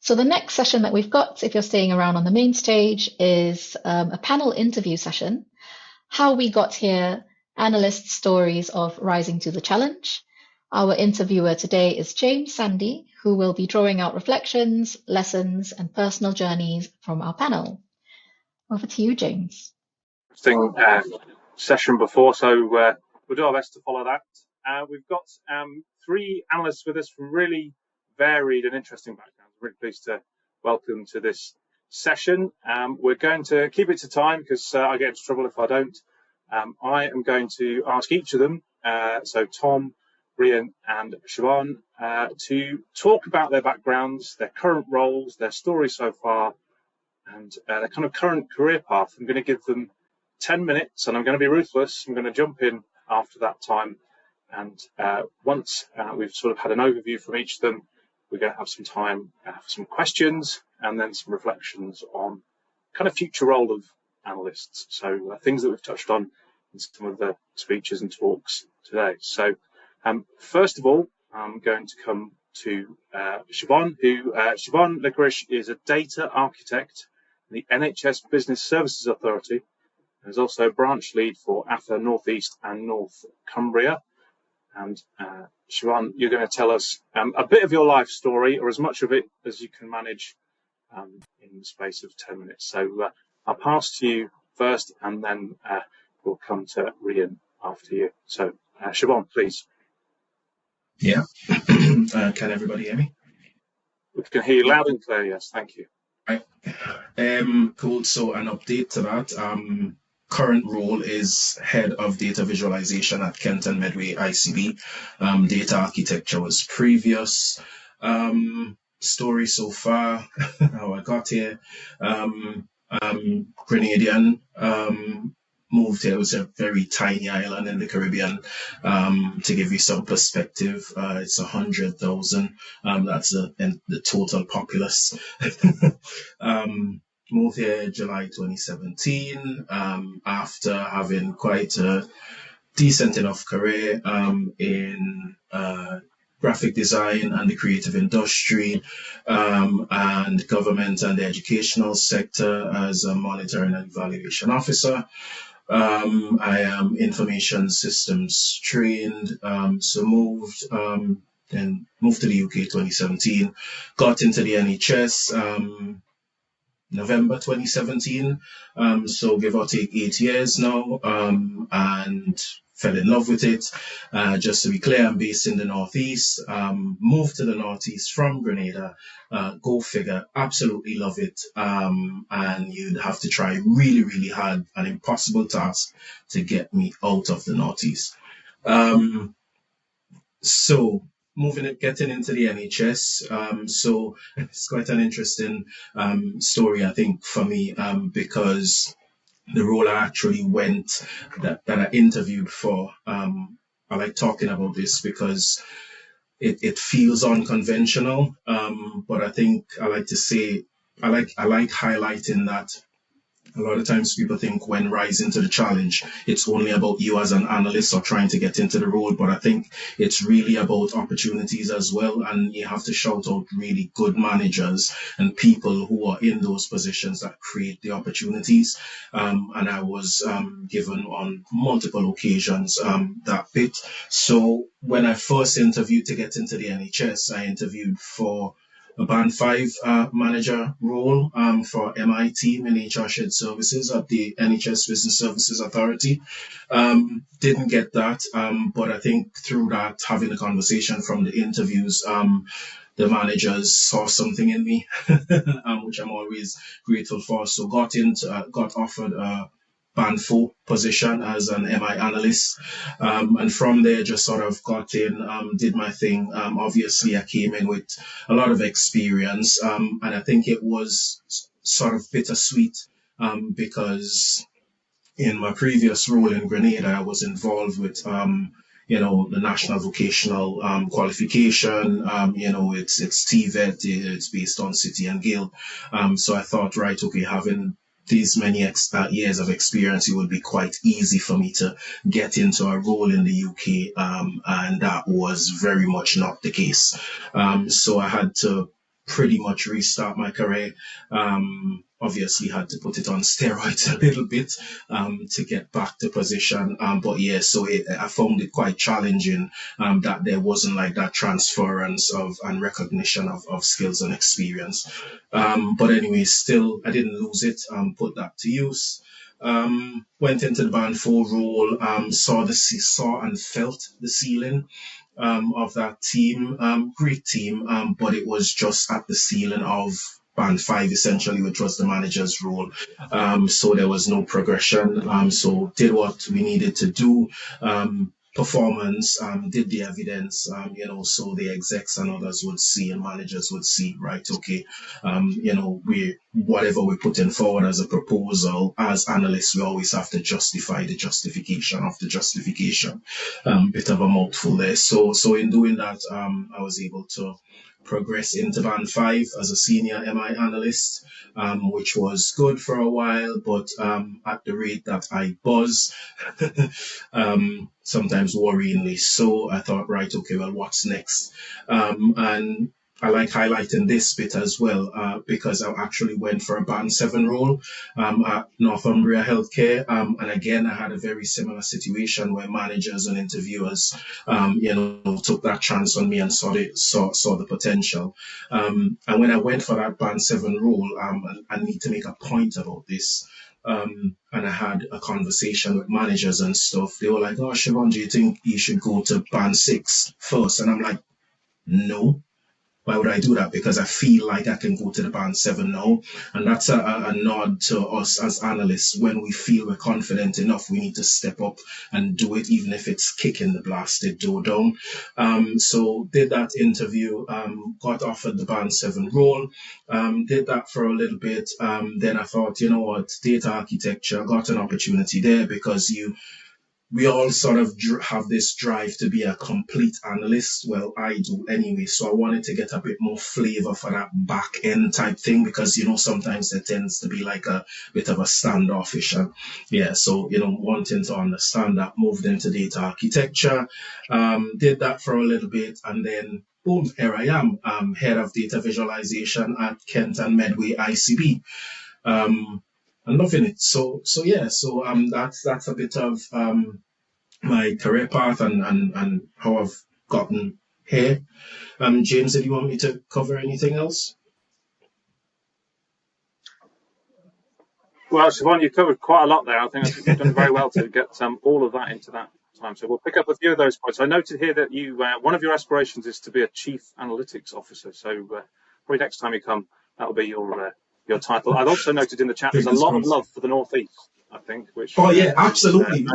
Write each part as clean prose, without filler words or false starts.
So the next session that we've got, if you're staying around on the main stage, is a panel interview session. How we got here, analysts' stories of rising to the challenge. Our interviewer today is James Sandy, who will be drawing out reflections, lessons, and personal journeys from our panel. Over to you, James. Interesting session before, so we'll do our best to follow that. We've got three analysts with us from really varied and interesting backgrounds. I'm really pleased to welcome to this session. We're going to keep it to time because I get into trouble if I don't. I am going to ask each of them, so Tom, Rian and Siobhan, to talk about their backgrounds, their current roles, their stories so far, and their kind of current career path. I'm going to give them 10 minutes and I'm going to be ruthless. I'm going to jump in after that time. And once we've sort of had an overview from each of them, we're going to have some time for some questions and then some reflections on kind of future role of analysts. So things that we've touched on in some of the speeches and talks today. So first of all, I'm going to come to Siobhan, Siobhan Licorice is a data architect in the NHS Business Services Authority and is also a branch lead for AFA North East and North Cumbria. And Siobhan, you're going to tell us a bit of your life story, or as much of it as you can manage in the space of 10 minutes. So I'll pass to you first, and then we'll come to Rian after you. So Siobhan, please. Yeah. Can everybody hear me? We can hear you loud and clear, yes. Thank you. Right. Cool. So an update to that. Current role is Head of Data Visualization at Kent and Medway ICB. Data architecture was previous. Story so far, how I got here. Grenadian. Moved here. It was a very tiny island in the Caribbean. To give you some perspective, it's 100,000. That's the total populace. Moved here July 2017 after having quite a decent enough career in graphic design and the creative industry and government and the educational sector as a monitoring and evaluation officer. I am information systems trained, so moved to the UK 2017, got into the NHS November 2017, so give or take 8 years now, and fell in love with it. Just to be clear, I'm based in the Northeast, moved to the Northeast from Grenada, go figure, absolutely love it, and you'd have to try really, really hard, an impossible task to get me out of the Northeast. So getting into the NHS, so it's quite an interesting story, I think, for me, because the role I actually that I interviewed for, I like talking about this because it feels unconventional, but I think I like to say, I like highlighting that a lot of times people think when rising to the challenge, it's only about you as an analyst or trying to get into the role. But I think it's really about opportunities as well. And you have to shout out really good managers and people who are in those positions that create the opportunities. And I was given on multiple occasions that bit. So when I first interviewed to get into the NHS, I interviewed for a Band 5 manager role for MI team in HR Shared Services at the NHS Business Services Authority. Didn't get that, but I think through that, having a conversation from the interviews, the managers saw something in me, which I'm always grateful for. So got offered a Band 4 position as an MI analyst, and from there just sort of got in, did my thing. Obviously I came in with a lot of experience, and I think it was sort of bittersweet, because in my previous role in Grenada I was involved with the national vocational qualification. It's TVET, it's based on City and Guild, so I thought, right, okay, having these many years of experience, it would be quite easy for me to get into a role in the UK, and that was very much not the case. So I had to pretty much restart my career. Obviously had to put it on steroids a little bit to get back to position. But yeah, so I found it quite challenging that there wasn't like that transference of and recognition of skills and experience. But anyway, still I didn't lose it. Put that to use. Went into the band 4 role. Saw and felt the ceiling of that team. Great team, but it was just at the ceiling of band 5 essentially, which was the manager's role. So there was no progression. So did what we needed to do. Performance, did the evidence, so the execs and others would see and managers would see, right, okay, whatever we're putting forward as a proposal, as analysts, we always have to justify the justification of the justification. Bit of a mouthful there. So in doing that, I was able to progress into band 5 as a senior MI analyst, which was good for a while, but at the rate that I buzz, sometimes worryingly so, I thought, right, okay, well, what's next? And I like highlighting this bit as well, because I actually went for a band 7 role at Northumbria Healthcare. And again, I had a very similar situation where managers and interviewers, took that chance on me and saw the potential. And when I went for that band 7 role, I need to make a point about this. And I had a conversation with managers and stuff. They were like, "Oh, Siobhan, do you think you should go to band 6 first?" And I'm like, "No. Why would I do that? Because I feel like I can go to the band 7 now." And that's a nod to us as analysts. When we feel we're confident enough, we need to step up and do it, even if it's kicking the blasted door down. So did that interview, got offered the band 7 role, did that for a little bit. Then I thought, you know what, data architecture, got an opportunity there because we all sort of have this drive to be a complete analyst. Well, I do anyway. So I wanted to get a bit more flavor for that back end type thing because, sometimes there tends to be like a bit of a standoffish. And yeah, so, wanting to understand that, moved into data architecture, did that for a little bit. And then boom, here I am, head of data visualization at Kent and Medway ICB. And loving it. So yeah, so that's a bit of my career path and how I've gotten here. James, did you want me to cover anything else? Well, Siobhan, you covered quite a lot there. I think you've done very well to get all of that into that time. So we'll pick up a few of those points. I noted here that you one of your aspirations is to be a chief analytics officer. So probably next time you come, that'll be your title. I've also noted in the chat there's a lot of love for the Northeast, I think. Which Absolutely.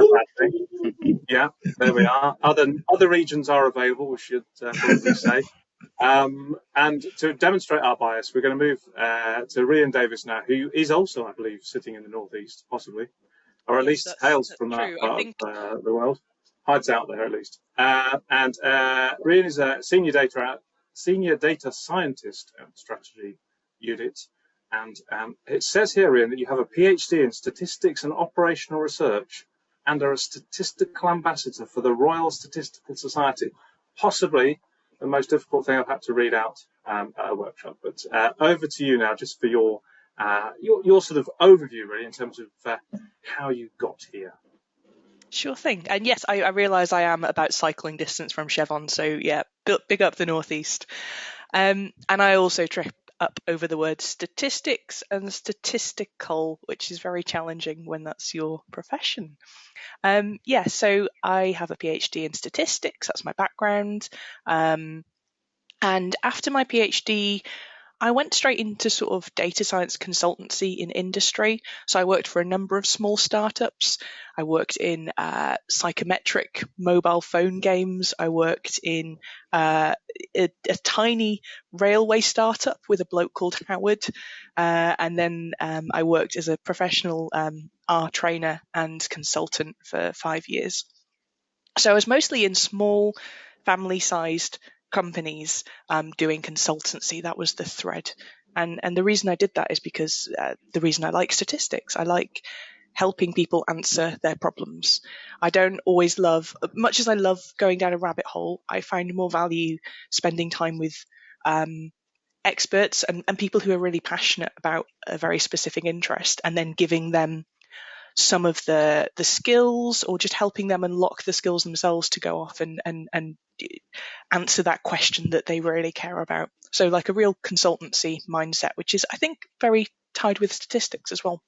Yeah, there we are. Other regions are available, we should probably say. And to demonstrate our bias, we're going to move to Rian Davis now, who is also, I believe, sitting in the Northeast, possibly, or at least hails from that part of the world, hides out there at least. And Rian is a senior data scientist at the strategy unit. And it says here, Rian, that you have a PhD in statistics and operational research and are a statistical ambassador for the Royal Statistical Society. Possibly the most difficult thing I've had to read out at a workshop. But over to you now, just for your sort of overview, really, in terms of how you got here. Sure thing. And yes, I realise I am about cycling distance from Chevron, so yeah, big up the Northeast. And I also trip up over the word statistics and statistical, which is very challenging when that's your profession. So I have a PhD in statistics, that's my background. And after my PhD, I went straight into sort of data science consultancy in industry. So I worked for a number of small startups. I worked in psychometric mobile phone games. I worked in a tiny railway startup with a bloke called Howard. And then I worked as a professional R trainer and consultant for 5 years. So I was mostly in small family-sized companies doing consultancy. That was the thread. And the reason I did that is because the reason I like statistics. I like helping people answer their problems. I don't always love, much as I love going down a rabbit hole, I find more value spending time with experts and people who are really passionate about a very specific interest, and then giving them some of the skills, or just helping them unlock the skills themselves to go off and answer that question that they really care about. So like a real consultancy mindset, which is, I think, very tied with statistics as well.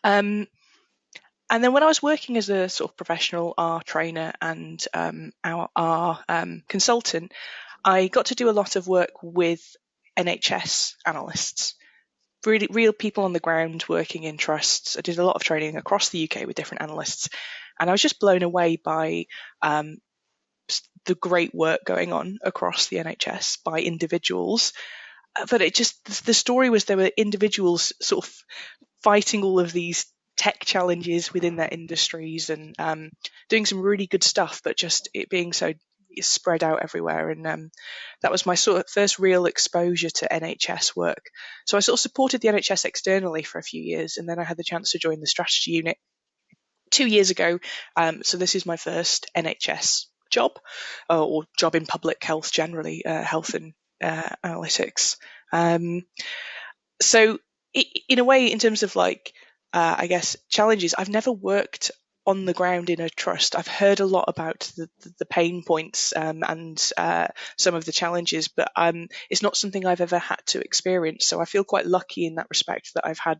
And then when I was working as a sort of professional R trainer and our R consultant, I got to do a lot of work with NHS analysts, really real people on the ground working in trusts. I did a lot of training across the UK with different analysts, and I was just blown away by the great work going on across the NHS by individuals. But the story was there were individuals sort of fighting all of these tech challenges within their industries and doing some really good stuff, but just it being so spread out everywhere. And that was my sort of first real exposure to NHS work. So I sort of supported the NHS externally for a few years, and then I had the chance to join the strategy unit 2 years ago. So this is my first NHS job, or job in public health generally, health and analytics. So in a way, in terms of like, I guess, challenges, I've never worked on the ground in a trust. I've heard a lot about the pain points and some of the challenges, but it's not something I've ever had to experience. So I feel quite lucky in that respect that I've had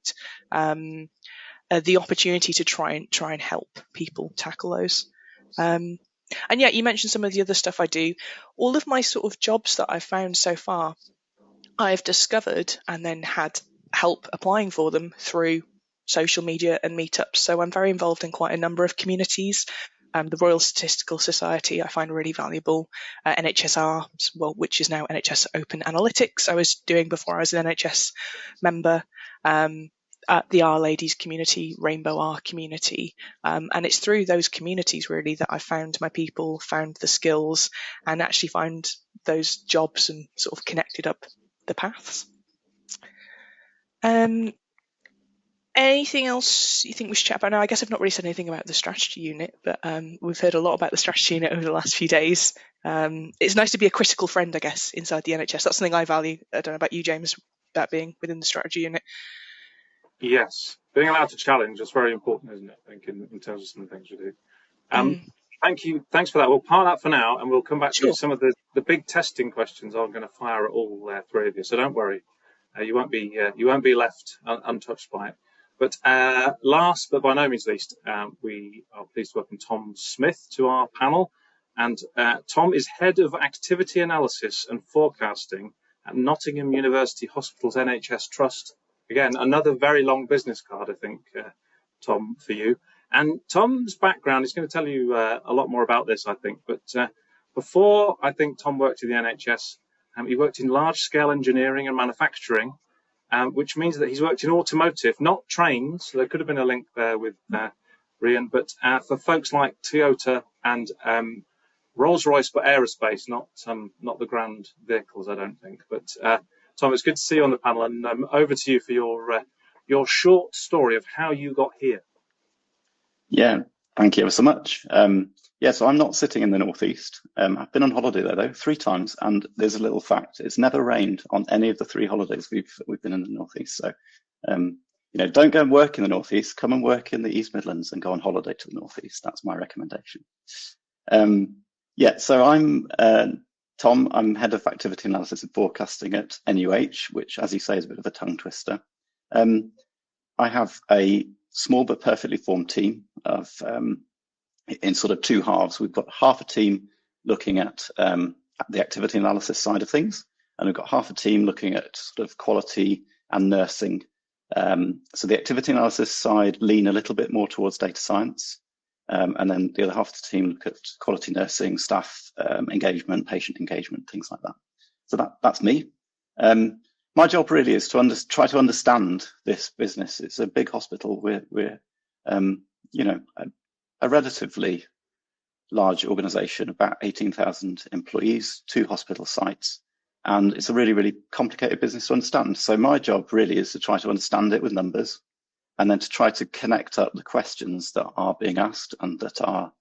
the opportunity to try and help people tackle those. And yeah, you mentioned some of the other stuff I do. All of my sort of jobs that I've found so far, I've discovered and then had help applying for them through social media and meetups. So I'm very involved in quite a number of communities. The Royal Statistical Society I find really valuable. NHSR, well, which is now NHS Open Analytics, I was doing before I was an NHS member. The R Ladies community, Rainbow R community. And it's through those communities really that I found my people, found the skills, and actually found those jobs and sort of connected up the paths. Anything else you think we should chat about? Now, I guess I've not really said anything about the strategy unit, but we've heard a lot about the strategy unit over the last few days. It's nice to be a critical friend, I guess, inside the NHS. That's something I value. I don't know about you, James, about being within the strategy unit. Yes, being allowed to challenge is very important, isn't it? I think in terms of some of the things we do. Thank you. Thanks for that. We'll park that for now, and we'll come back to some of the big testing questions. I'm going to fire at all three of you, so don't worry. You won't be left untouched by it. But last, but by no means least, we are pleased to welcome Tom Smith to our panel. And Tom is Head of Activity Analysis and Forecasting at Nottingham University Hospital's NHS Trust. Again, another very long business card, I think, Tom, for you. And Tom's background is going to tell you a lot more about this, I think. But before, I think, Tom worked in the NHS, he worked in large-scale engineering and manufacturing, which means that he's worked in automotive, not trains. So there could have been a link there with Rian, but for folks like Toyota and Rolls-Royce, but aerospace, not the grand vehicles, I don't think. But Tom, it's good to see you on the panel, and over to you for your short story of how you got here. Yeah, thank you ever so much. So I'm not sitting in the northeast. I've been on holiday there though 3 times, and there's a little fact: it's never rained on any of the 3 holidays we've been in the northeast. So, don't go and work in the northeast. Come and work in the East Midlands and go on holiday to the northeast. That's my recommendation. So I'm Tom. I'm Head of Activity Analysis and Forecasting at NUH, which, as you say, is a bit of a tongue twister. I have a small but perfectly formed team of in sort of 2 halves. We've got half a team looking at the activity analysis side of things, and we've got half a team looking at sort of quality and nursing. So the activity analysis side lean a little bit more towards data science, and then the other half of the team look at quality nursing, staff engagement, patient engagement, things like that. So that's me. My job really is to try to understand this business. It's a big hospital. We're a relatively large organisation, about 18,000 employees, 2 hospital sites, and it's a really, really complicated business to understand. So my job really is to try to understand it with numbers, and then to try to connect up the questions that are being asked and that are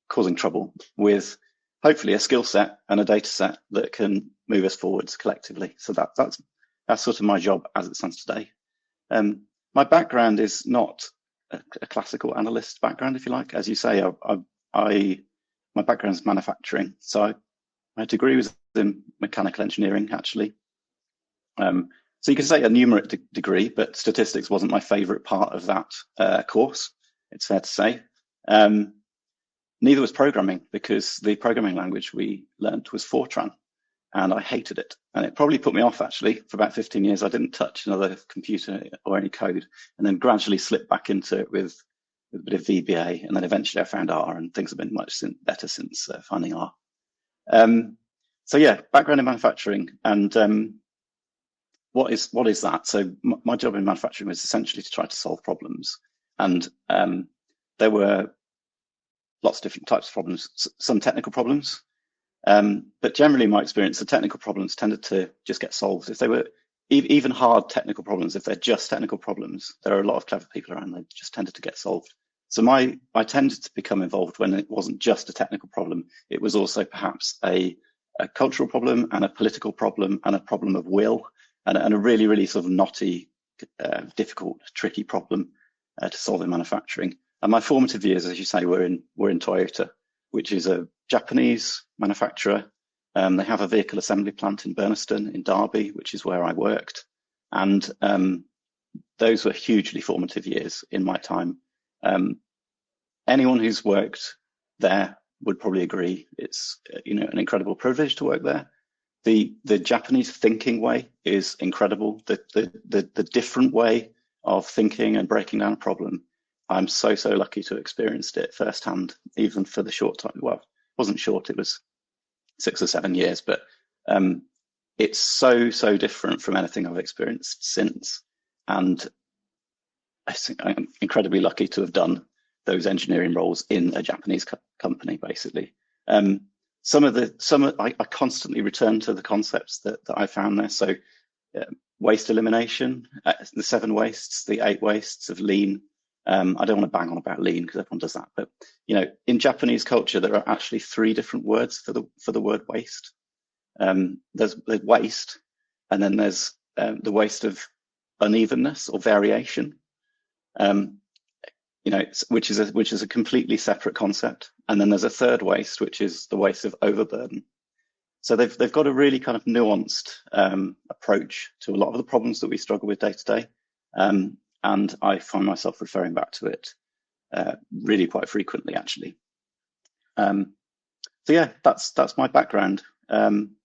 causing trouble with hopefully a skill set and a data set that can move us forwards collectively. So that's sort of my job as it stands today. My background is not a classical analyst background, if you like. As you say, my background is manufacturing. So my degree was in mechanical engineering, actually. So you could say a numeric degree, but statistics wasn't my favorite part of that course, it's fair to say. Neither was programming, because the programming language we learnt was Fortran, and I hated it. And it probably put me off, actually. For about 15 years, I didn't touch another computer or any code, and then gradually slipped back into it with a bit of VBA. And then eventually I found R, and things have been much better since finding R. So yeah, background in manufacturing. And what is that? So my job in manufacturing was essentially to try to solve problems. And there were lots of different types of problems, some technical problems. But generally, in my experience, the technical problems tended to just get solved. If they were even hard technical problems, if they're just technical problems, there are a lot of clever people around, they just tended to get solved. So I tended to become involved when it wasn't just a technical problem. It was also perhaps a cultural problem, and a political problem, and a problem of will, and a really, really sort of knotty, difficult, tricky problem to solve in manufacturing. And my formative years, as you say, were in Toyota, which is a Japanese manufacturer. They have a vehicle assembly plant in Burnaston in Derby, which is where I worked. And those were hugely formative years in my time. Anyone who's worked there would probably agree it's an incredible privilege to work there. The Japanese thinking way is incredible. The different way of thinking and breaking down a problem. I'm so lucky to have experienced it firsthand, even for the short time. Well, it wasn't short, it was 6 or 7 years, but it's so different from anything I've experienced since. And I think I'm incredibly lucky to have done those engineering roles in a Japanese company, basically. I constantly return to the concepts that I found there. So waste elimination, the 7 wastes, the 8 wastes of lean. I don't want to bang on about lean because everyone does that, but in Japanese culture, there are actually 3 different words for the word waste. There's waste, and then there's the waste of unevenness or variation, which is a completely separate concept. And then there's a 3rd waste, which is the waste of overburden. So they've got a really kind of nuanced approach to a lot of the problems that we struggle with day to day. And I find myself referring back to it really quite frequently, actually. So yeah, that's my background. Some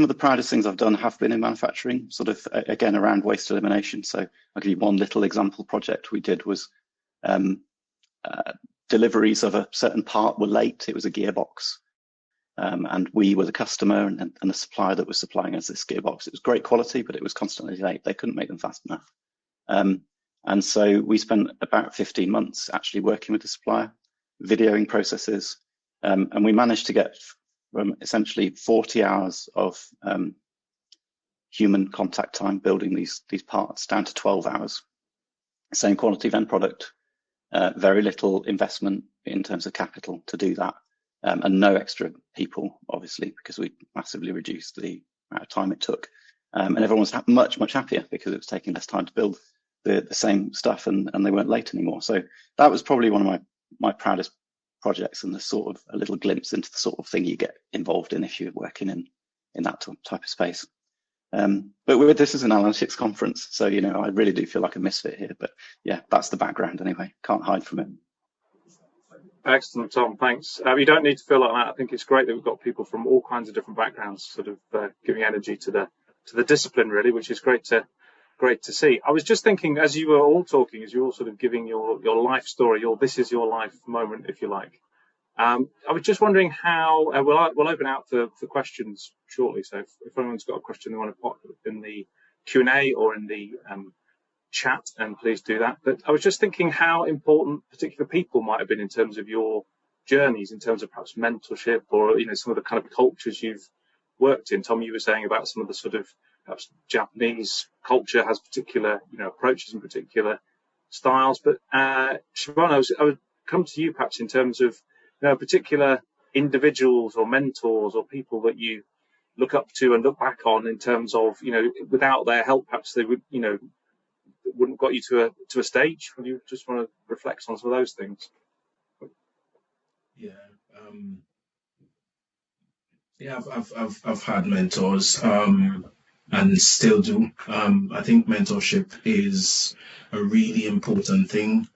of the proudest things I've done have been in manufacturing, sort of, again, around waste elimination. So I'll give you one little example project we did was deliveries of a certain part were late. It was a gearbox. And we were the customer and the supplier that was supplying us this gearbox. It was great quality, but it was constantly late. They couldn't make them fast enough. And so we spent about 15 months actually working with the supplier, videoing processes. And we managed to get from essentially 40 hours of human contact time building these parts down to 12 hours. Same quality of end product, very little investment in terms of capital to do that. And no extra people, obviously, because we massively reduced the amount of time it took. And everyone was much happier because it was taking less time to build the same stuff, and they weren't late anymore. So that was probably one of my proudest projects, and the sort of a little glimpse into the sort of thing you get involved in if you're working in that type of space. But this is an analytics conference, so I really do feel like a misfit here. But yeah, that's the background anyway. Can't hide from it. Excellent, Tom. Thanks. You don't need to feel like that. I think it's great that we've got people from all kinds of different backgrounds, sort of giving energy to the discipline, really, which is great to see. I was just thinking, as you were all talking, as you were all sort of giving your life story, this is your life moment, if you like. I was just wondering how we'll open out for questions shortly. So if anyone's got a question they want to pop in the Q&A or in the chat, and please do that. But I was just thinking how important particular people might have been in terms of your journeys, in terms of perhaps mentorship, or some of the kind of cultures you've worked in. Tom, you were saying about some of the sort of perhaps Japanese culture has particular approaches and particular styles. But Siobhan, I would come to you perhaps in terms of a particular individuals or mentors or people that you look up to and look back on in terms of, without their help, perhaps they would, wouldn't have got you to a stage? Would you just want to reflect on some of those things? Yeah. Yeah, I've had mentors, and still do. I think mentorship is a really important thing.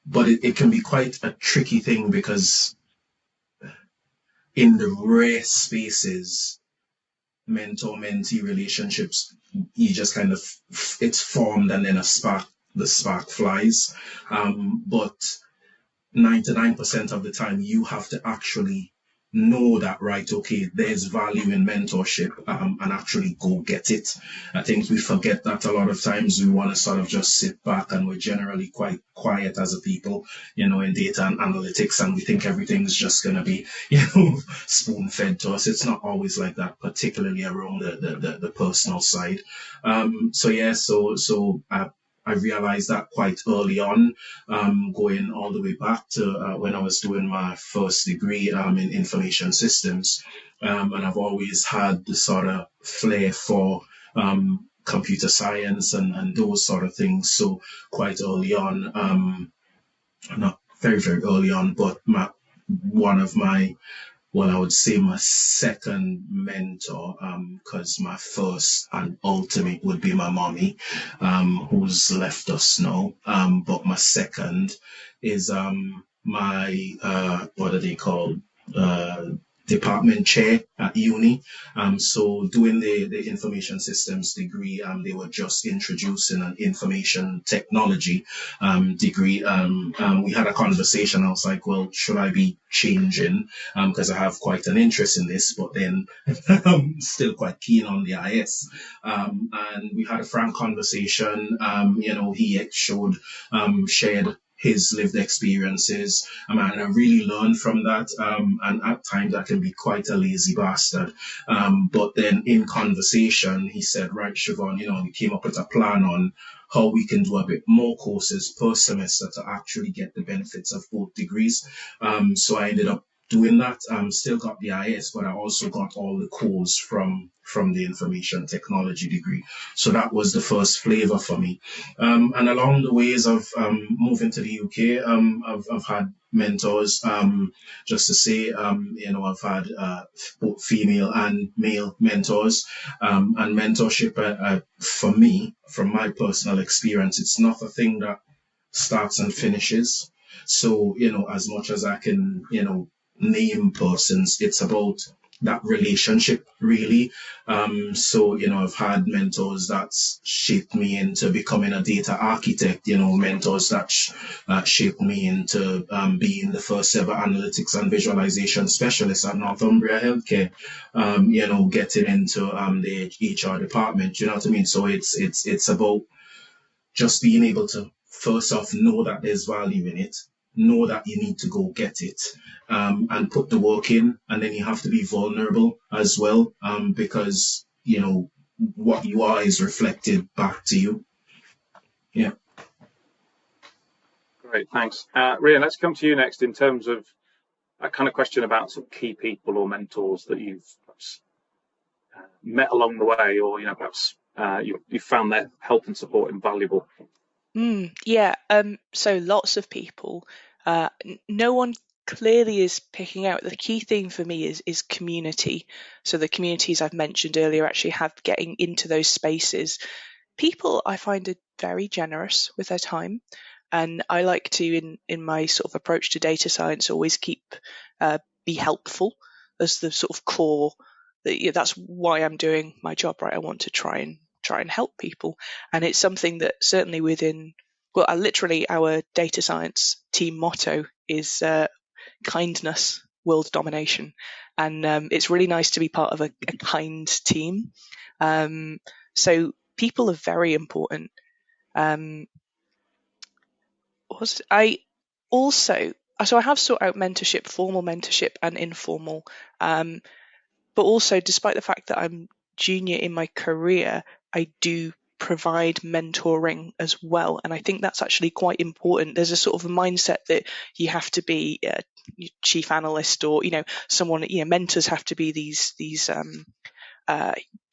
But it can be quite a tricky thing, because in the rare spaces, mentor-mentee relationships, you just kind of, it's formed and then the spark flies. But 99% of the time, you have to actually know that, right, okay, there's value in mentorship, and actually go get it. I think we forget that a lot of times. We want to sort of just sit back, and we're generally quite quiet as a people, in data and analytics, and we think everything's just going to be, spoon-fed to us. It's not always like that, particularly around the personal side. So I realized that quite early on, going all the way back to when I was doing my first degree in information systems. And I've always had the sort of flair for computer science and those sort of things. So quite early on, not very, very early on, but I would say my second mentor, because my first and ultimate would be my mommy, who's left us now. But my second is my what are they called? Department chair at uni. So doing the information systems degree, they were just introducing an information technology degree. We had a conversation. I was like, well, should I be changing? Because I have quite an interest in this, but then I'm still quite keen on the IS. And we had a frank conversation. He shared his lived experiences, and I really learned from that. And at times I can be quite a lazy bastard. But then in conversation, he said, right, Siobhan, we came up with a plan on how we can do a bit more courses per semester to actually get the benefits of both degrees. So I ended up doing that. Still got the IS, but I also got all the cores from the information technology degree. So that was the first flavor for me. And along the ways of moving to the UK, I've had mentors. Just to say, I've had both female and male mentors. And mentorship, for me, from my personal experience, it's not a thing that starts and finishes. So, as much as I can, name persons, it's about that relationship, really. So, I've had mentors that shaped me into becoming a data architect, mentors that shaped me into being the first ever analytics and visualization specialist at Northumbria Healthcare, getting into the HR department, you know what I mean? So it's about just being able to, first off, know that there's value in it, know that you need to go get it, and put the work in. And then you have to be vulnerable as well, because, what you are is reflected back to you. Yeah. Great, thanks. Rian, let's come to you next in terms of that kind of question about sort of key people or mentors that you've perhaps met along the way, or, perhaps you found their help and support invaluable. Yeah, so lots of people. No one clearly is picking out. The key thing for me is community. So the communities I've mentioned earlier, actually getting into those spaces. People I find are very generous with their time, and I like to, in my sort of approach to data science, always be helpful as the sort of core. That's why I'm doing my job, right? I want to try and help people, and it's something that certainly within, literally our data science team motto is kindness, world domination, and it's really nice to be part of a kind team. So people are very important. I have sought out mentorship, formal mentorship and informal, but also, despite the fact that I'm junior in my career, I do provide mentoring as well. And I think that's actually quite important. There's a sort of a mindset that you have to be a chief analyst, or, someone, mentors have to be these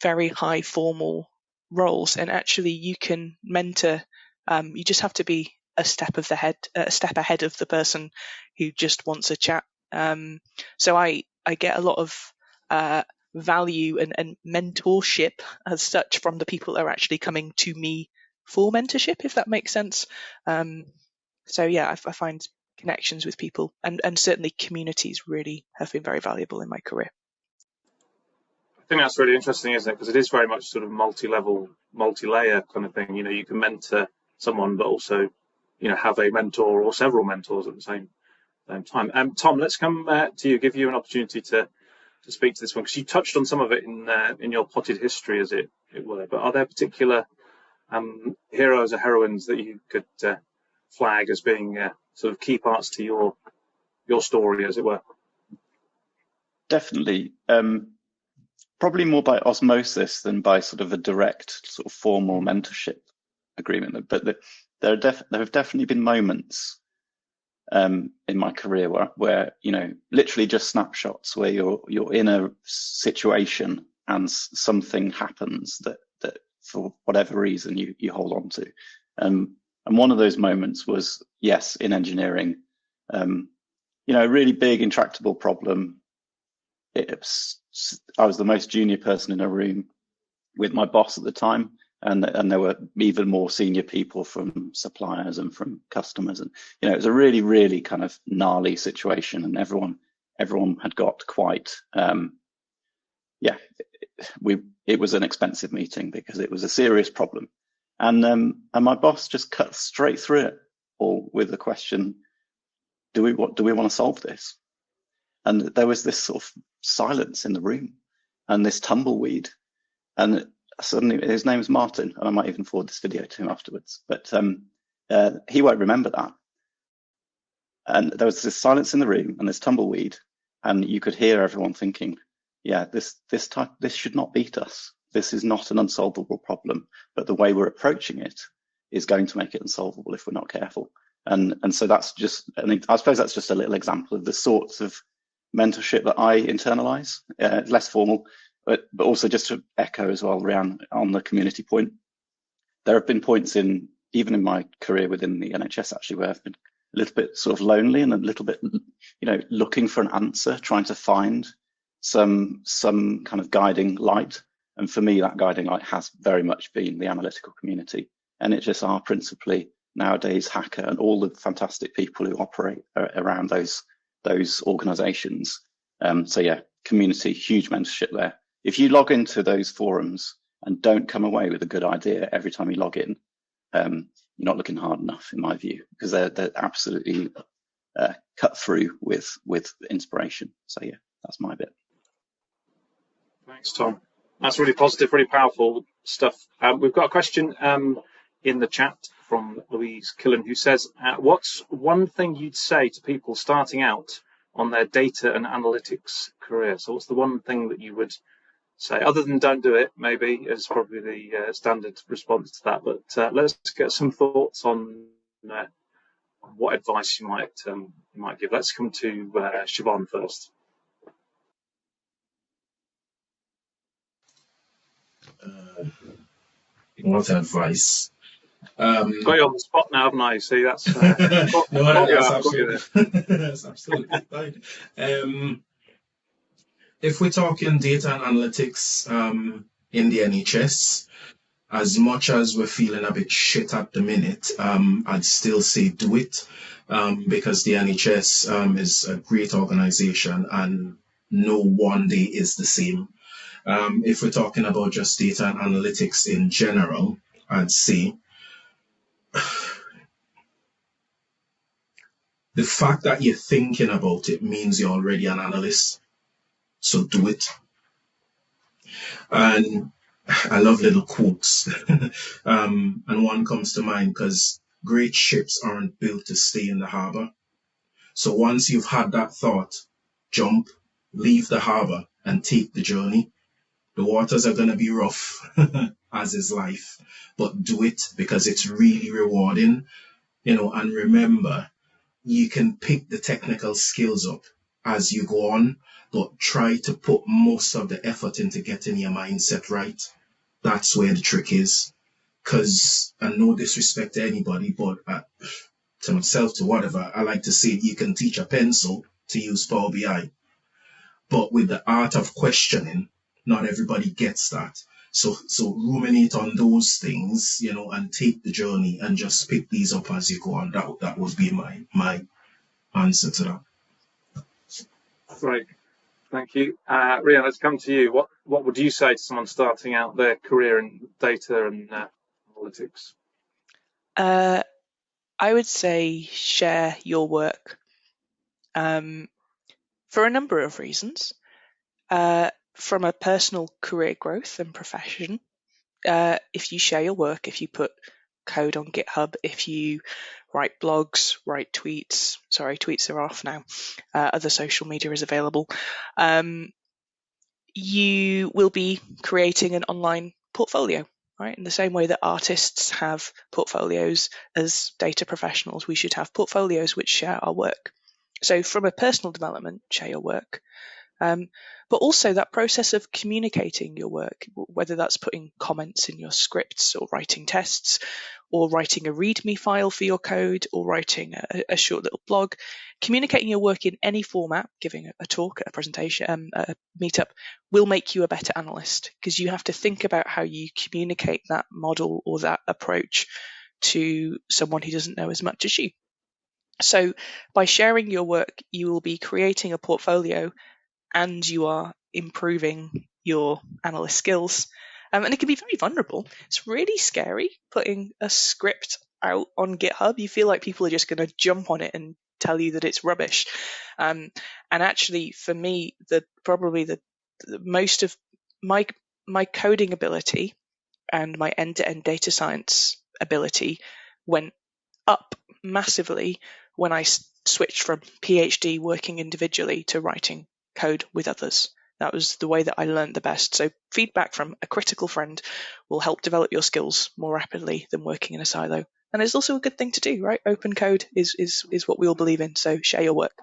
very high formal roles, and actually you can mentor. You just have to be a step ahead of the person who just wants a chat. So I get a lot of value and mentorship as such from the people that are actually coming to me for mentorship, if that makes sense. So yeah, I find connections with people and certainly communities really have been very valuable in my career. I think that's really interesting, isn't it? Because it is very much sort of multi-level, multi-layer kind of thing. You can mentor someone, but also, have a mentor or several mentors at the same time. Tom, let's come to you, give you an opportunity to speak to this one, because you touched on some of it in your potted history, as it were. But are there particular heroes or heroines that you could flag as being sort of key parts to your story, as it were? Definitely. Probably more by osmosis than by sort of a direct sort of formal mentorship agreement. But there have definitely been moments in my career where literally just snapshots where you're in a situation and something happens that for whatever reason you hold on to. And one of those moments was, yes, in engineering, a really big intractable problem. I was the most junior person in a room with my boss at the time, and there were even more senior people from suppliers and from customers, and it was a really, really kind of gnarly situation, and everyone had got quite it was an expensive meeting because it was a serious problem, and my boss just cut straight through it all with the question, do we want to solve this? And there was this sort of silence in the room and this tumbleweed, and suddenly his name's Martin, and I might even forward this video to him afterwards, but he won't remember that. And there was this silence in the room and this tumbleweed, and you could hear everyone thinking, yeah, this should not beat us. This is not an unsolvable problem, but the way we're approaching it is going to make it unsolvable if we're not careful. And so that's just, I suppose that's just a little example of the sorts of mentorship that I internalize, less formal, but also just to echo as well, Rhian, on the community point. There have been points even in my career within the NHS actually where I've been a little bit sort of lonely and a little bit, looking for an answer, trying to find some kind of guiding light. And for me, that guiding light has very much been the analytical community. NHSR principally, nowadays HACA, and all the fantastic people who operate around those organizations. So yeah, community, huge mentorship there. If you log into those forums and don't come away with a good idea every time you log in, you're not looking hard enough, in my view, because they're absolutely cut through with inspiration. So yeah, that's my bit. Thanks, Tom. That's really positive, really powerful stuff. We've got a question in the chat from Louise Killen, who says, what's one thing you'd say to people starting out on their data and analytics career? So what's the one thing that you would say, other than don't do it, maybe, is probably the standard response to that. But let's get some thoughts on what advice you might give. Let's come to Siobhan first. What advice? Got you on the spot now, haven't I? See, that's that's absolutely fine. If we're talking data and analytics in the NHS, as much as we're feeling a bit shit at the minute, I'd still say do it, because the NHS is a great organization and no one day is the same. If we're talking about just data and analytics in general, I'd say the fact that you're thinking about it means you're already an analyst. So do it. And I love little quotes. And one comes to mind because great ships aren't built to stay in the harbor. So once you've had that thought, jump, leave the harbor and take the journey. The waters are going to be rough, as is life, but do it because it's really rewarding, and remember, you can pick the technical skills up as you go on, but try to put most of the effort into getting your mindset right. That's where the trick is. Because, and no disrespect to anybody, but to myself, to whatever, I like to say you can teach a pencil to use Power BI. But with the art of questioning, not everybody gets that. So ruminate on those things, and take the journey and just pick these up as you go on. That would be my answer to that. Great, thank you. Rian, let's come to you. What would you say to someone starting out their career in data and analytics? I would say share your work for a number of reasons. From a personal career growth and profession, if you share your work, if you put code on GitHub, if you write blogs, write tweets, tweets are off now, other social media is available, you will be creating an online portfolio, right? In the same way that artists have portfolios, as data professionals, we should have portfolios which share our work. So from a personal development, share your work. But also that process of communicating your work, whether that's putting comments in your scripts or writing tests or writing a README file for your code or writing a short little blog, communicating your work in any format, giving a talk, a presentation, a meetup, will make you a better analyst, because you have to think about how you communicate that model or that approach to someone who doesn't know as much as you. So by sharing your work, you will be creating a portfolio and you are improving your analyst skills. And it can be very vulnerable. It's really scary putting a script out on GitHub. You feel like people are just going to jump on it and tell you that it's rubbish. And actually, for me, probably the most of my coding ability and my end-to-end data science ability went up massively when I switched from PhD working individually to writing code with others. That was the way that I learned the best. So feedback from a critical friend will help develop your skills more rapidly than working in a silo. And it's also a good thing to do, right? Open code is what we all believe in. So share your work.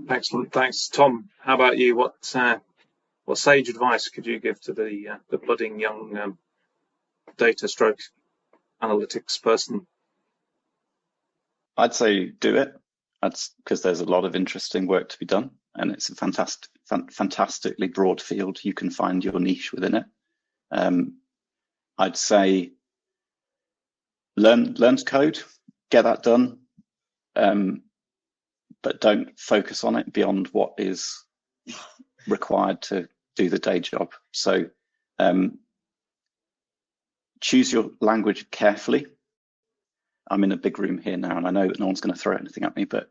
Excellent, thanks, Tom. How about you? What sage advice could you give to the budding young data stroke analytics person? I'd say do it. That's because there's a lot of interesting work to be done, and it's a fantastically broad field. You can find your niche within it. I'd say learn to code, get that done, but don't focus on it beyond what is required to do the day job. So choose your language carefully. I'm in a big room here now, and I know that no one's going to throw anything at me, but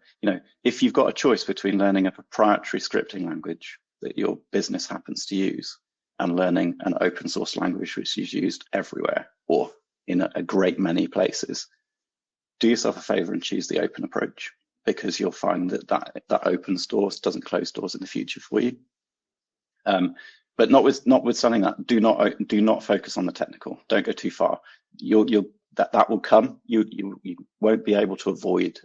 if you've got a choice between learning a proprietary scripting language that your business happens to use and learning an open source language which is used everywhere or in a great many places, do yourself a favor and choose the open approach, because you'll find that opens doors, doesn't close doors in the future for you. But notwithstanding that, do not focus on the technical. Don't go too far. That will come. You won't be able to avoid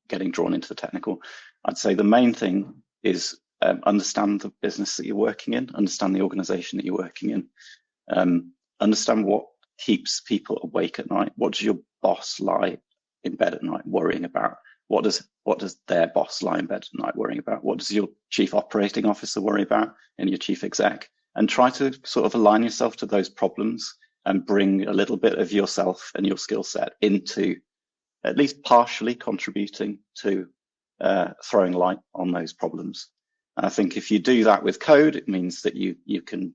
getting drawn into the technical. I'd say the main thing is understand the business that you're working in, understand the organization that you're working in, understand what keeps people awake at night. What does your boss lie in bed at night worrying about? What does their boss lie in bed at night worrying about? What does your chief operating officer worry about and your chief exec? And try to sort of align yourself to those problems and bring a little bit of yourself and your skill set into at least partially contributing to throwing light on those problems. And I think if you do that with code, it means that you can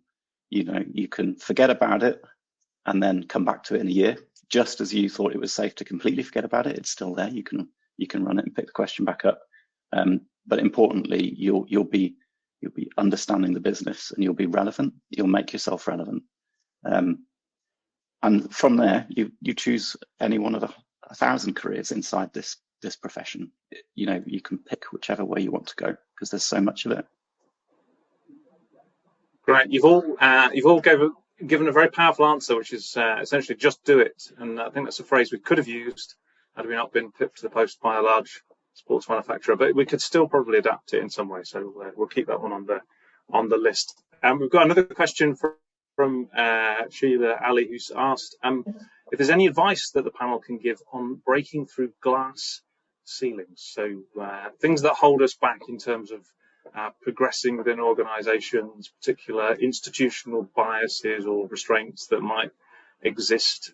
forget about it and then come back to it in a year. Just as you thought it was safe to completely forget about it, it's still there. You can run it and pick the question back up. But importantly, you'll be understanding the business and you'll be relevant. You'll make yourself relevant. And from there, you choose any one of 1,000 careers inside this profession. You can pick whichever way you want to go because there's so much of it. Great. You've all given a very powerful answer, which is essentially just do it. And I think that's a phrase we could have used had we not been pipped to the post by a large sports manufacturer, but we could still probably adapt it in some way. So we'll keep that one on the list. We've got another question from Sheila Ali, who's asked if there's any advice that the panel can give on breaking through glass ceilings. So things that hold us back in terms of progressing within organisations, particular institutional biases or restraints that might exist.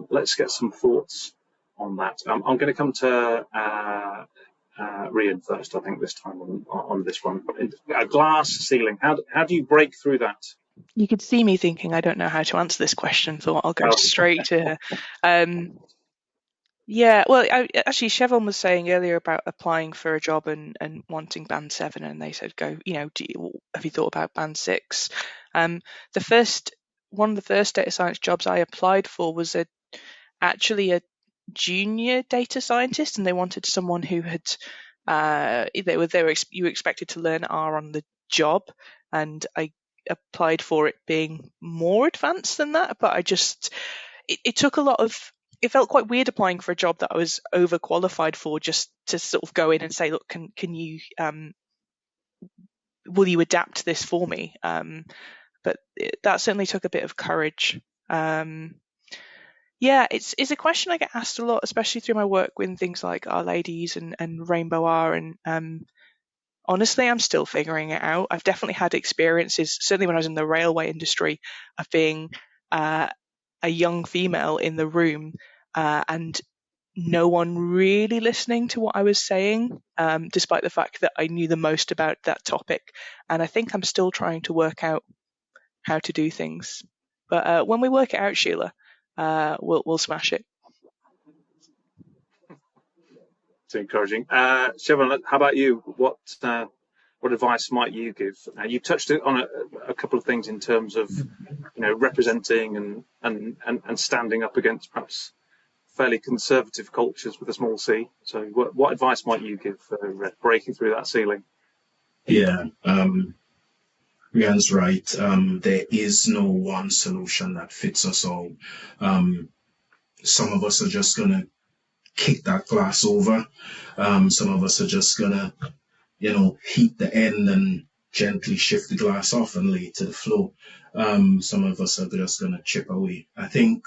Let's get some thoughts on that. I'm going to come to Rian first, I think, this time on this one. A glass ceiling, how do you break through that? You could see me thinking I don't know how to answer this question, so I'll go straight to her. Yeah, well, actually, Chevron was saying earlier about applying for a job and wanting band 7, and they said, go, have you thought about band 6? One of the first data science jobs I applied for was actually a junior data scientist, and they wanted someone who had you were expected to learn R on the job, and I applied for it being more advanced than that, but it took a lot of. It felt quite weird applying for a job that I was overqualified for, just to sort of go in and say, look, can you will you adapt this for me? But that certainly took a bit of courage. Yeah, it's a question I get asked a lot, especially through my work with things like Our Ladies and Rainbow R. And honestly, I'm still figuring it out. I've definitely had experiences, certainly when I was in the railway industry, of being a young female in the room and no one really listening to what I was saying, despite the fact that I knew the most about that topic. And I think I'm still trying to work out how to do things. But when we work it out, Sheila, we'll smash it. It's encouraging. Chevron, how about you? What advice might you give? You touched on a couple of things in terms of representing and standing up against perhaps fairly conservative cultures with a small c. So what advice might you give for breaking through that ceiling? Yeah, Rian's right. There is no one solution that fits us all. Some of us are just going to kick that glass over. Some of us are just going to, heat the end and gently shift the glass off and lay it to the floor. Some of us are just going to chip away. I think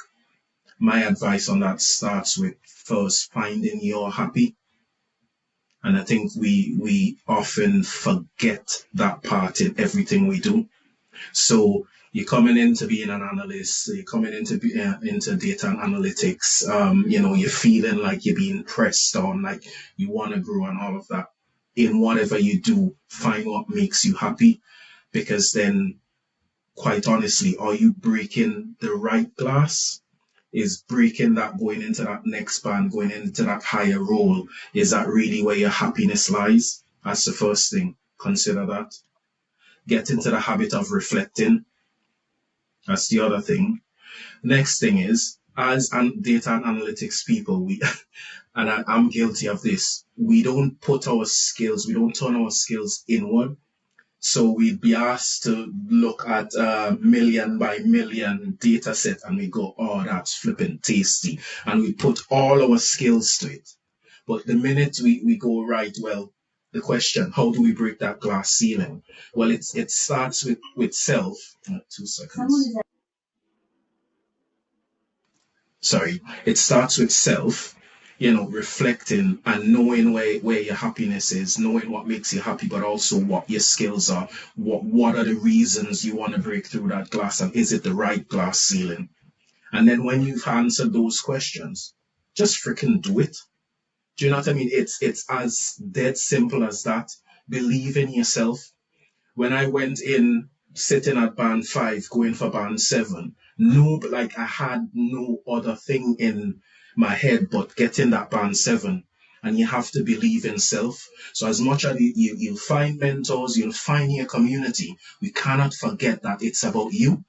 my advice on that starts with first finding you're happy. And I think we often forget that part in everything we do. So you're coming into being an analyst, you're coming into data and analytics, you're feeling like you're being pressed on, like you want to grow and all of that. In whatever you do, find what makes you happy, because then, quite honestly, are you breaking the right glass? Is breaking that, going into that next band, going into that higher role, is that really where your happiness lies? That's the first thing. Consider that. Get into the habit of reflecting. That's the other thing. Next thing is, as data and analytics people, I'm guilty of this, we don't turn our skills inward. So we'd be asked to look at a million by million data set and we go, oh, that's flipping tasty. And we put all our skills to it. But the minute we go, right, well, the question, how do we break that glass ceiling? Well, it starts with self. 2 seconds. Sorry. It starts with self, reflecting and knowing where your happiness is, knowing what makes you happy, but also what your skills are. What are the reasons you want to break through that glass, and is it the right glass ceiling? And then when you've answered those questions, just freaking do it. Do you know what I mean? It's as dead simple as that. Believe in yourself. When I went in, sitting at band 5, going for band 7, I had no other thing in my head but getting that band 7. And you have to believe in self. So as much as you'll find mentors, you'll find your community, we cannot forget that it's about you.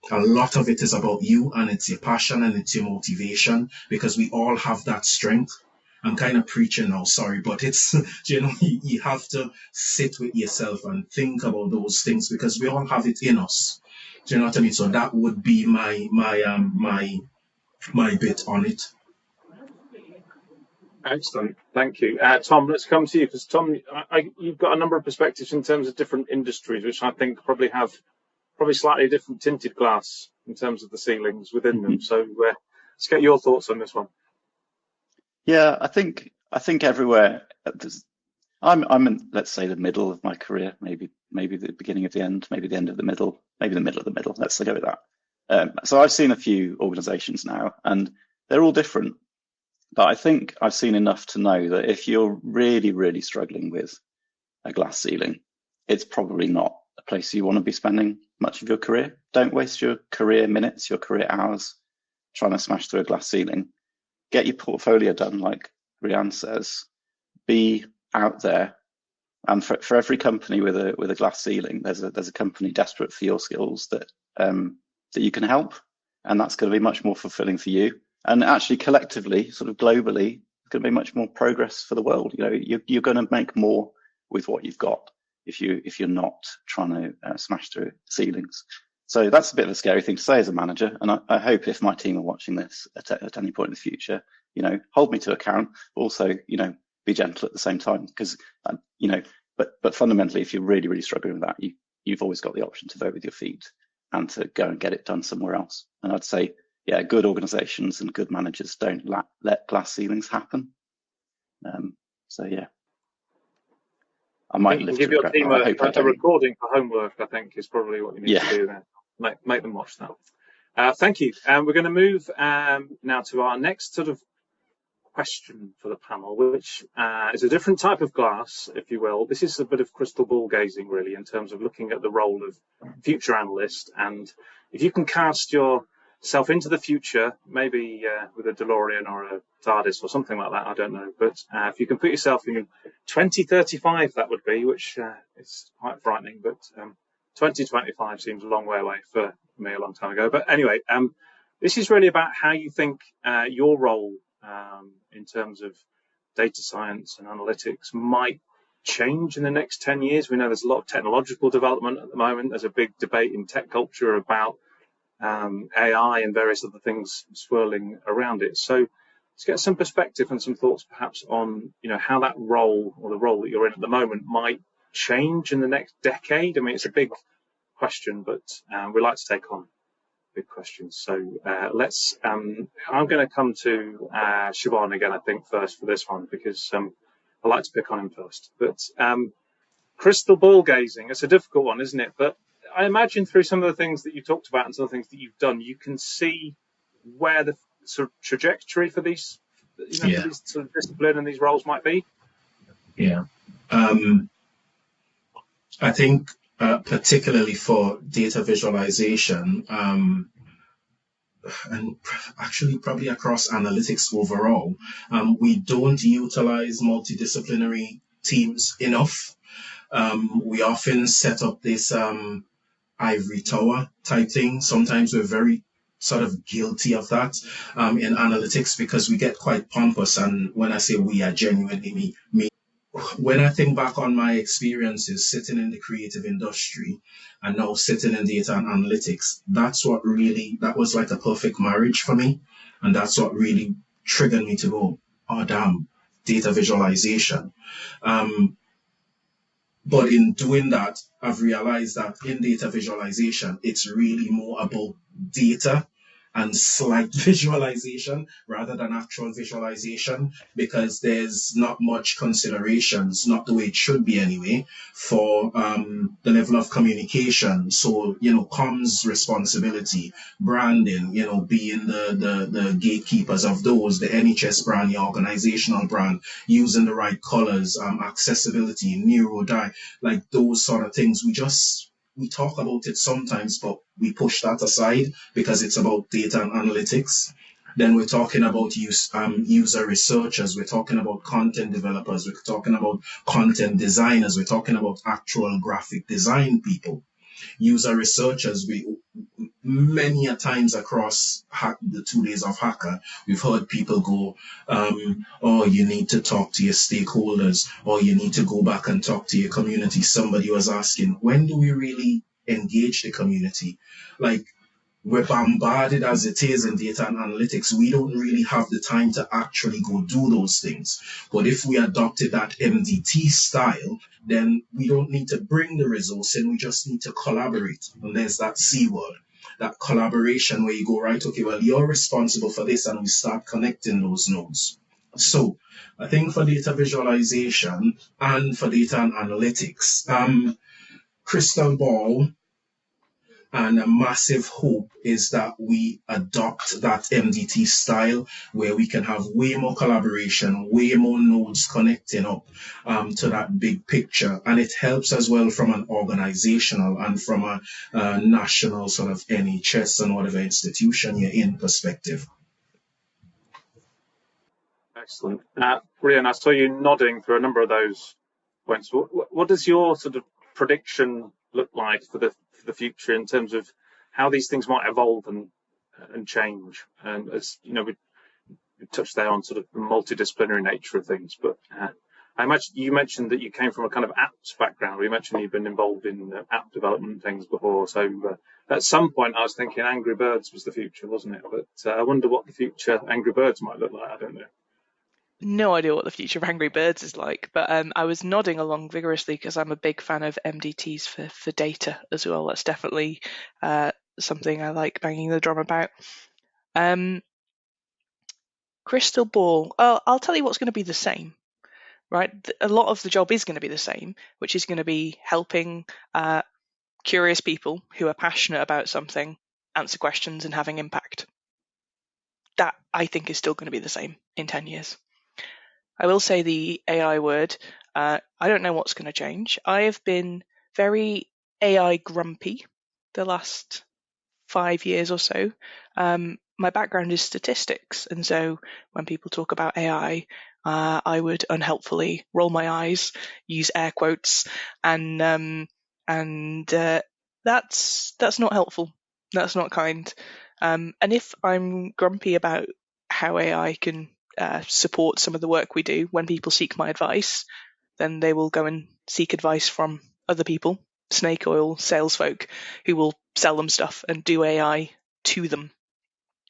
A lot of it is about you, and it's your passion and it's your motivation, because we all have that strength. I'm kind of preaching now, sorry, but it's, you have to sit with yourself and think about those things because we all have it in us. Do you know what I mean? So that would be my bit on it. Excellent, thank you. Tom, let's come to you because Tom, you've got a number of perspectives in terms of different industries, which I think probably have slightly different tinted glass in terms of the ceilings within them. So let's get your thoughts on this one. Yeah, I think everywhere. I'm in, let's say, the middle of my career, maybe the beginning of the end, maybe the end of the middle, maybe the middle of the middle. Let's go with that. So I've seen a few organisations now, and they're all different. But I think I've seen enough to know that if you're really, really struggling with a glass ceiling, it's probably not a place you want to be spending much of your career. Don't waste your career minutes, your career hours trying to smash through a glass ceiling. Get your portfolio done, like Rianne says. Be out there, and for every company with a glass ceiling, there's a company desperate for your skills that you can help, and that's going to be much more fulfilling for you. And actually, collectively, sort of globally, it's going to be much more progress for the world. You're going to make more with what you've got if you're not trying to smash through ceilings. So that's a bit of a scary thing to say as a manager. And I hope if my team are watching this at any point in the future, hold me to account, but also, be gentle at the same time. Because, but fundamentally, if you're really, really struggling with that, you've always got the option to vote with your feet and to go and get it done somewhere else. And I'd say, yeah, good organizations and good managers don't let glass ceilings happen. So yeah, I might live give to your regret team that. a recording for homework, I think, is probably what you need to do there. Make them watch that. Thank you. We're going to move now to our next sort of question for the panel, which is a different type of glass, if you will. This is a bit of crystal ball gazing, really, in terms of looking at the role of future analyst. And if you can cast yourself into the future, maybe with a DeLorean or a TARDIS or something like that, I don't know. But if you can put yourself in 2035, that would be, which is quite frightening. But 2025 seems a long way away for me, a long time ago. But anyway, this is really about how you think your role in terms of data science and analytics might change in the next 10 years. We know there's a lot of technological development at the moment. There's a big debate in tech culture about AI and various other things swirling around it. So let's get some perspective and some thoughts perhaps on how that role, or the role that you're in at the moment, might change in the next decade. I mean, it's a big question, but we like to take on big questions. So let's. I'm going to come to Siobhan again, I think, first for this one, because I like to pick on him first. But crystal ball gazing, it's a difficult one, isn't it? But I imagine through some of the things that you talked about and some of the things that you've done, you can see where the sort of trajectory for these, for these sort of discipline and these roles might be. Yeah. I think particularly for data visualization, and actually probably across analytics overall, we don't utilize multidisciplinary teams enough. We often set up this ivory tower type thing. Sometimes we're very sort of guilty of that in analytics because we get quite pompous. And when I say we, I genuinely me. When I think back on my experiences sitting in the creative industry and now sitting in data and analytics, that was like a perfect marriage for me. And that's what really triggered me to go, oh, damn, data visualization. But in doing that, I've realized that in data visualization, it's really more about data and slight visualization rather than actual visualization, because there's not much considerations, not the way it should be anyway, for the level of communication. So, comms responsibility, branding, being the gatekeepers of those, the NHS brand, the organizational brand, using the right colors, accessibility, neurodi, like those sort of things. We talk about it sometimes, but we push that aside because it's about data and analytics. Then we're talking about user researchers. We're talking about content developers. We're talking about content designers. We're talking about actual graphic design people. User researchers, many a times across the 2 days of HACA, we've heard people go, oh, you need to talk to your stakeholders, or you need to go back and talk to your community. Somebody was asking, when do we really engage the community? Like, we're bombarded as it is in data and analytics. We don't really have the time to actually go do those things. But if we adopted that MDT style, then we don't need to bring the resource in. We just need to collaborate. And there's that C word, that collaboration where you go, right, okay, well, you're responsible for this, and we start connecting those nodes. So I think for data visualization and for data and analytics, crystal ball, and a massive hope is that we adopt that MDT style where we can have way more collaboration, way more nodes connecting up to that big picture. And it helps as well from an organizational and from a national sort of NHS and whatever institution you're in perspective. Excellent. Rian, I saw you nodding through a number of those points. What does your sort of prediction look like for the future in terms of how these things might evolve and change? And as you know, we touched there on sort of the multidisciplinary nature of things, but I imagine you mentioned that you came from a kind of apps background. You mentioned you've been involved in app development things before. So at some point I was thinking Angry Birds was the future, wasn't it? But I wonder what the future Angry Birds might look like. I don't know. No idea what the future of Angry Birds is like, but I was nodding along vigorously because I'm a big fan of MDTs for data as well. That's definitely something I like banging the drum about. Crystal ball. I'll tell you what's going to be the same, right? A lot of the job is going to be the same, which is going to be helping curious people who are passionate about something answer questions and having impact. That, I think, is still going to be the same in 10 years. I will say the AI word, I don't know what's going to change. I have been very AI grumpy the last 5 years or so. My background is statistics, and so when people talk about AI, I would unhelpfully roll my eyes, use air quotes, and that's not helpful. That's not kind. And if I'm grumpy about how AI can support some of the work we do, when people seek my advice, then they will go and seek advice from other people, snake oil salesfolk, who will sell them stuff and do AI to them.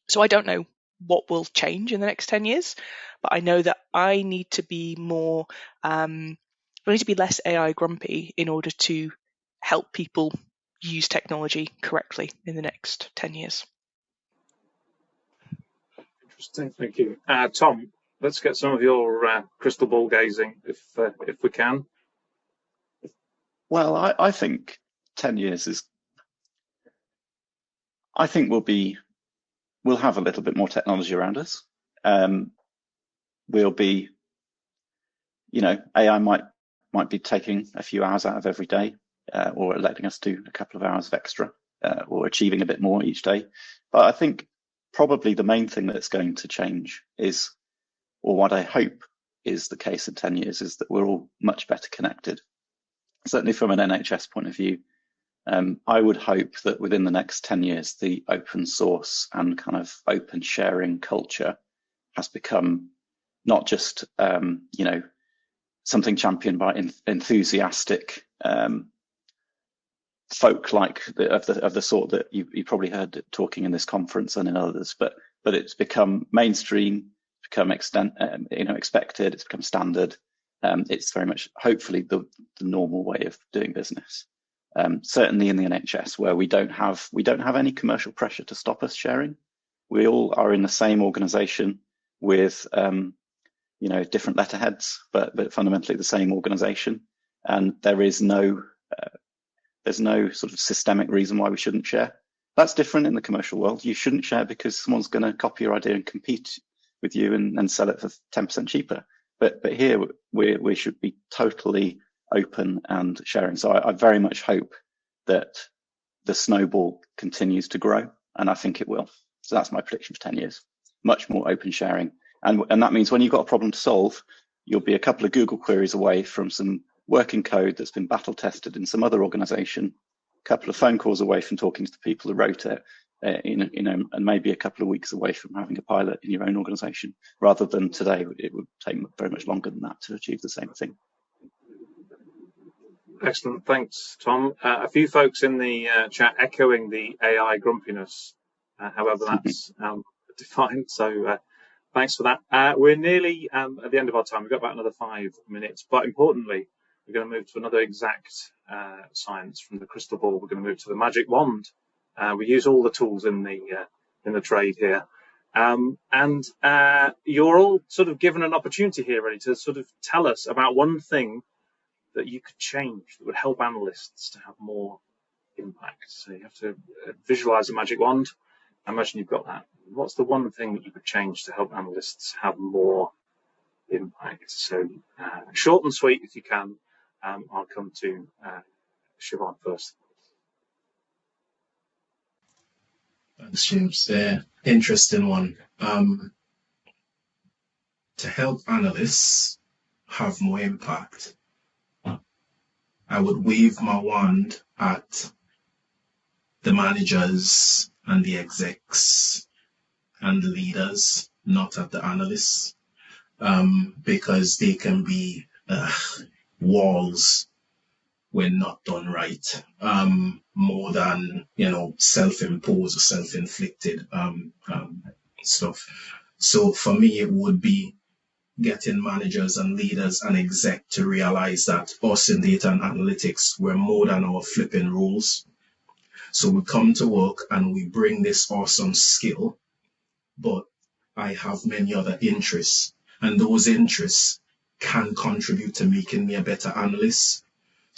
So I don't know what will change in the next 10 years, but I know that I need to be more, I need to be less AI grumpy in order to help people use technology correctly in the next 10 years. Interesting, thank you. Tom, let's get some of your crystal ball gazing, if we can. Well, I think 10 years is. I think we'll have a little bit more technology around us. We'll be, AI might be taking a few hours out of every day, or letting us do a couple of hours of extra, or achieving a bit more each day. But I think probably the main thing that's going to change is, or what I hope is the case in 10 years, is that we're all much better connected. Certainly from an NHS point of view, I would hope that within the next 10 years, the open source and kind of open sharing culture has become not just, something championed by enthusiastic folk like of the sort that you probably heard talking in this conference and in others, but it's become mainstream, become expected, it's become standard. It's very much, hopefully, the normal way of doing business. Certainly in the NHS, where we don't have any commercial pressure to stop us sharing. We all are in the same organisation with different letterheads, but fundamentally the same organisation, and there's no sort of systemic reason why we shouldn't share. That's different in the commercial world. You shouldn't share because someone's going to copy your idea and compete with you and sell it for 10% cheaper. But here we should be totally open and sharing. So I very much hope that the snowball continues to grow, and I think it will. So that's my prediction for 10 years. Much more open sharing. And that means when you've got a problem to solve, you'll be a couple of Google queries away from some working code that's been battle tested in some other organization, a couple of phone calls away from talking to the people who wrote it, and maybe a couple of weeks away from having a pilot in your own organisation, rather than today it would take very much longer than that to achieve the same thing. Excellent, thanks, Tom. A few folks in the chat echoing the AI grumpiness, however that's defined. So thanks for that. We're nearly at the end of our time. We've got about another 5 minutes, but importantly, we're going to move to another exact science from the crystal ball. We're going to move to the magic wand. We use all the tools in the trade here. And you're all sort of given an opportunity here, really, to sort of tell us about one thing that you could change that would help analysts to have more impact. So you have to visualize a magic wand. I imagine you've got that. What's the one thing that you could change to help analysts have more impact? So short and sweet if you can. I'll come to Siobhan first. Thanks, James. Interesting one. To help analysts have more impact, I would wave my wand at the managers and the execs and the leaders, not at the analysts, because they can be walls when not done right, more than self-imposed or self-inflicted stuff. So for me, it would be getting managers and leaders and exec to realize that us in data and analytics, we're more than our flipping rules. So we come to work and we bring this awesome skill, but I have many other interests, and those interests can contribute to making me a better analyst.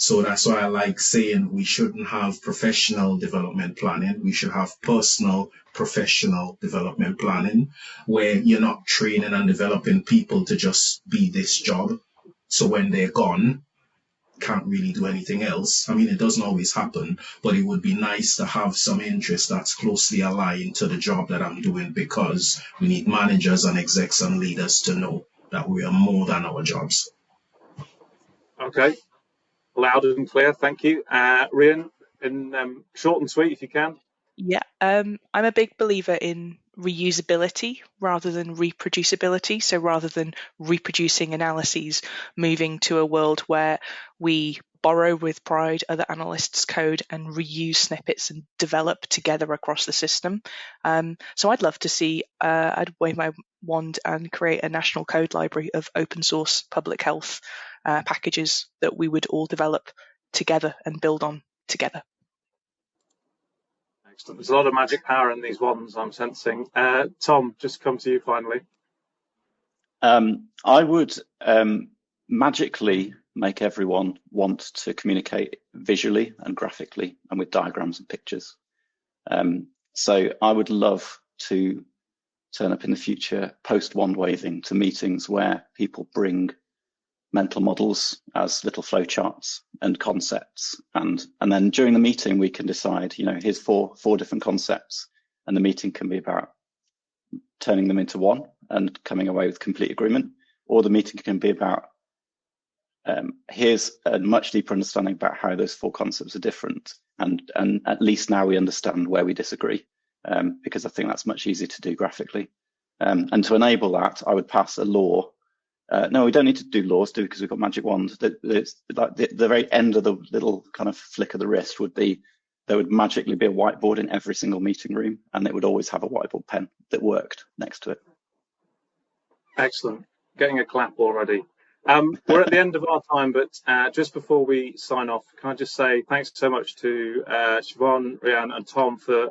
So that's why I like saying we shouldn't have professional development planning. We should have personal, professional development planning, where you're not training and developing people to just be this job. So when they're gone, can't really do anything else. I mean, it doesn't always happen, but it would be nice to have some interest that's closely aligned to the job that I'm doing, because we need managers and execs and leaders to know that we are more than our jobs. Okay. Loud and clear, thank you. Rhian, in short and sweet if you can. Yeah, I'm a big believer in reusability rather than reproducibility. So rather than reproducing analyses, moving to a world where we borrow with pride other analysts' code and reuse snippets and develop together across the system. So I'd love to see, I'd wave my wand and create a national code library of open source public health packages that we would all develop together and build on together. Excellent. There's a lot of magic power in these wands, I'm sensing. Tom, just come to you finally. I would magically make everyone want to communicate visually and graphically and with diagrams and pictures. So I would love to turn up in the future post wand waving to meetings where people bring mental models as little flowcharts and concepts, and then during the meeting we can decide, here's four different concepts, and the meeting can be about turning them into one and coming away with complete agreement, or the meeting can be about here's a much deeper understanding about how those four concepts are different, and at least now we understand where we disagree, because I think that's much easier to do graphically. And to enable that, I would pass a law. No, we don't need to do laws, because we've got magic wands. The very end of the little kind of flick of the wrist would be, there would magically be a whiteboard in every single meeting room, and it would always have a whiteboard pen that worked next to it. Excellent. Getting a clap already. We're at the end of our time, but just before we sign off, can I just say thanks so much to Siobhan, Rhian and Tom for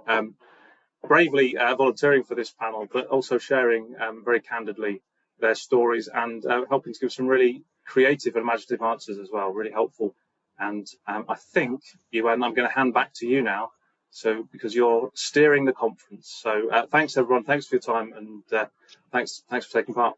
bravely volunteering for this panel, but also sharing very candidly their stories and helping to give some really creative and imaginative answers as well, really helpful. And I think, Ewan, I'm going to hand back to you now, so because you're steering the conference. So thanks, everyone. Thanks for your time, and thanks for taking part.